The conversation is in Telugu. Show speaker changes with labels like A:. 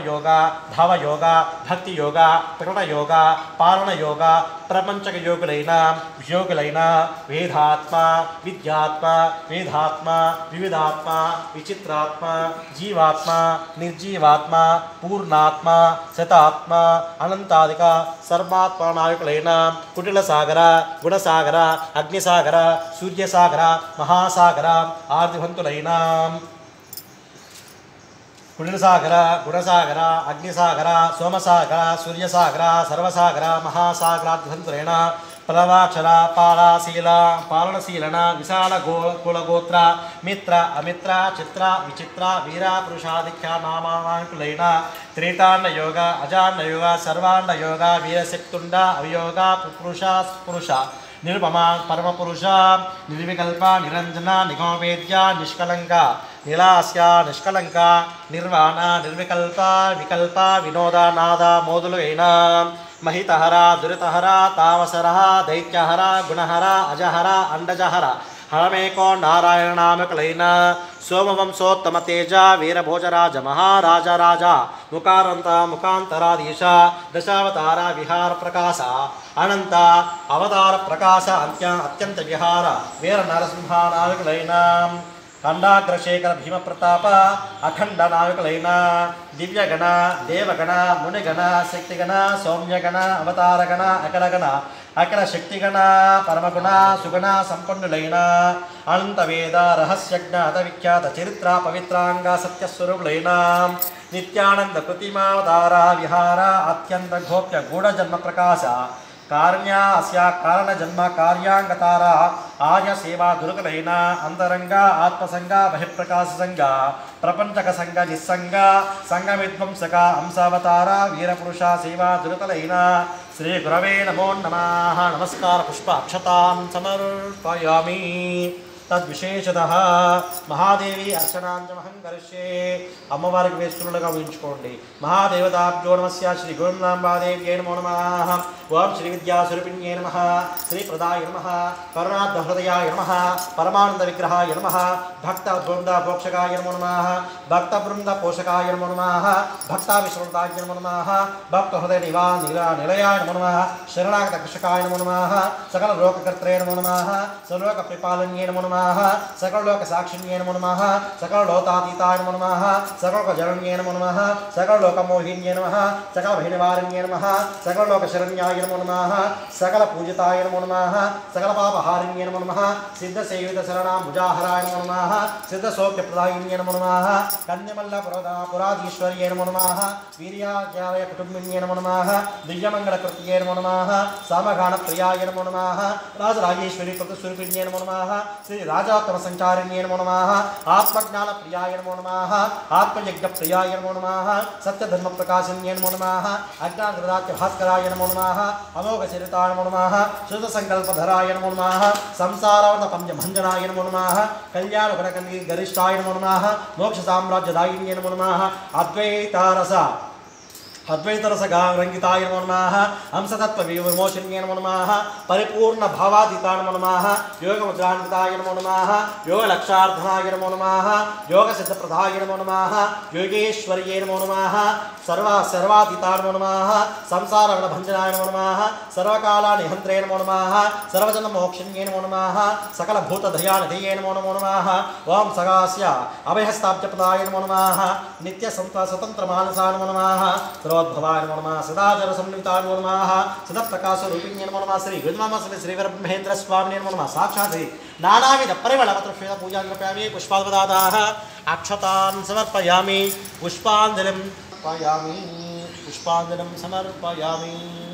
A: యోగ భవ యోగ భక్తి యోగ ప్రకట యోగ పాలన యోగ ప్రపంచక యోగులైన వేదాత్మ విద్యాత్మ వేదాత్మ వివిధాత్మ విచిత్రాత్మ జీవాత్మ నిర్జీవాత్మ పూర్ణాత్మ శతాత్మ అనంతాదిక సర్వాత్మ నాయకులైన కుటిల సాగర గుణసాగర అగ్నిసాగర సూర్యసాగర మహాసాగర ఆర్ధివంతులైన కుటిలసాగర గుణసాగర అగ్నిసాగర సోమసాగర సూర్యసాగర సర్వసాగర మహాసాగరాధ్వంతులైన ప్లవాక్షర పాలాశీల పాలనశీలన విశాల కులగోత్ర మిత్ర అమిత్ర చిత్ర విచిత్ర వీర పురుషాధిక్య నామాంకులైన త్రేతాండ యోగ అజాండ యోగ సర్వాండ యోగ వీరశక్తుండ అవయోగ పురుష నిరుపమ పరమపురుష నిర్వికల్ప నిరంజన నిగమవేద్య నిష్కలంక నిలాస్య నిష్కలంక నిర్వాణ నిర్వికల్ప వికల్ప వినోద నాద మోదులైన మహితహర దురితహర తామసర దైత్యహర గుణహర అజహర అండజహర హరమేకో నారాయణ నామకులైన సోమవంశోత్తమ తేజ వీరభోజరాజ మహారాజరాజ ముకారంత ముఖాంతరాధీశ దశావతార విహార ప్రకాశ అనంత అవతార ప్రకాశ అత్యంత విహార వీర నరసింహ నాయకులైన ఖండాగ్రశేఖర భీమ ప్రతాప అఖండ నాయకులైన దివ్యగణ దేవగణ మునిగణ శక్తిగణ సౌమ్యగణ అవతారగణ అఖిలగణ అఖిల శక్తిగణ పరమగుణ సుగుణ సంపన్నులైన అనంత వేద రహస్యజ్ఞాత విఖ్యాత చరిత్ర పవిత్రాంగ సత్యస్వరూపులైన నిత్యానంద కృతిమావతార విహార అత్యంత గోప్య గూఢజన్మ ప్రకాశ కార్యాస్య కారణ జన్మ కార్యాంగతార ఆర్య సేవా దుర్గలైన అంతరంగ ఆత్మసంగ బహిప్రకాశ సంగ ప్రపంచక సంగ నిస్సంగ సంగ విధ్వంసక అంశావతార వీరపురుష సేవా దుర్గలైన శ్రీ గురవే నమో నమః నమస్కార పుష్ప అక్షతాం సమర్పయామి తద్విశేషతః మహాదేవి అర్చనాంజమహం కరిష్యే అమ్మవారికి వేస్తున్నట్టుగా ఊహించుకోండి. మహాదేవతాభ్యో నమస్య శ్రీ గోవిందాంబాదేవ్యై నమో నమః. ఓం శ్రీ విద్యాస్వరూపిణ్యై నమః. శ్రీ ప్రదాయ నమః. కరుణార్థ హృదయాయ నమః. పరమానంద విగ్రహాయ నమః. భక్త బృంద పోషకాయ నమో నమః. భక్త బృంద పోషకాయ నమో నమః. భక్తావిశ్రుతాయ నమో నమః. భక్త హృదయ నిలయాయ నమో నమః. శరణాగత కృషకాయ నమో నమః. సకల లోకకర్త్రే నమో నమః. సర్వలోక పరిపాలన్యై నమో నమః. सकललोक साक्षिण्ये नमो नमः. सकललोकातीताय नमो नमः. सकललोकजनन्ये नमो नमः. सकललोकमोहिन्ये नमः. सकलभयनिवारण्ये नमः. सकललोकशरण्याय नमो नमः. सकलपूजिताय नमो नमः. सकलपापहारिण्ये नमो नमः. सिद्धसेवितशरणाम्बुजाहराय नमो नमः. सिद्धसौख्यप्रदायिन्ये नमो नमः. कन्यमल्लपुराधीश्वर्ये नमो नमः. वीर्याज्ञाय कुटुम्बिन्ये नमो नमः. दिव्यमङ्गलकृत्ये नमो नमः. सामगानप्रियाय नमो नमः. राजराजेश्वरी कृतस्वरूपिण्ये नमो नमः. श्री राजात्म संचारिण्ये नमो नमः. आत्मज्ञान प्रियाय नमो नमः. आत्मयज्ञ प्रियाय नमो नमः. सत्यधर्म प्रकाशिन्ये नमो नमः. अज्ञानगृहात्य भास्कराय नमो नमः. अमोघ चरिताय नमो नमः. शुद्ध संकल्पधराय नमो नमः. संसारावत पंचभंजनाय नमो नमः. कल्याण गुणकन्दी गरिष्ठाय नमो नमः. मोक्ष साम्राज्यदायिन्ये नमो नमः. अद्वैतरसगारंगिताय नमो नमः. हंसतत्व विमोचन्ये नमो नमः. परिपूर्ण भावातीताय नमो नमः. योगमुद्रान्विताय नमो नमः. योगलक्षार्थनाय नमो नमः. योगसिद्धप्रदाय नमो नमः. योगेश्वर्ये नमो नमः. सर्वातीताय नमो नमः. संसारगणभञ्जनाय नमो नमः. सर्वकालानिहन्त्रे नमो नमः. सर्वजनमोक्षण्ये नमो नमः. सकलभूतधयानिधये नमो नमः. ओं सगास्य अभयहस्ताब्जप्रदाय नमो नमः. नित्यस्वतन्त्रमानसाय नमो नमः. सर्वोद्भवाय नमो नमः. सदाचार संयुक्ताय नमो नमः. सदप्रकाशरूपिण्ये नमो नमः. श्री गुरुनामस्मि श्री वीरब्रह्मेन्द्र स्वामिने नमो नमः. साक्षात् नानाविध परिमलपत्रपुष्पे पूजां कृपयामि. पुष्पादपदाः अक्षतान् समर्पयामि. पुष्पाञ्जलिं समर्पयामि.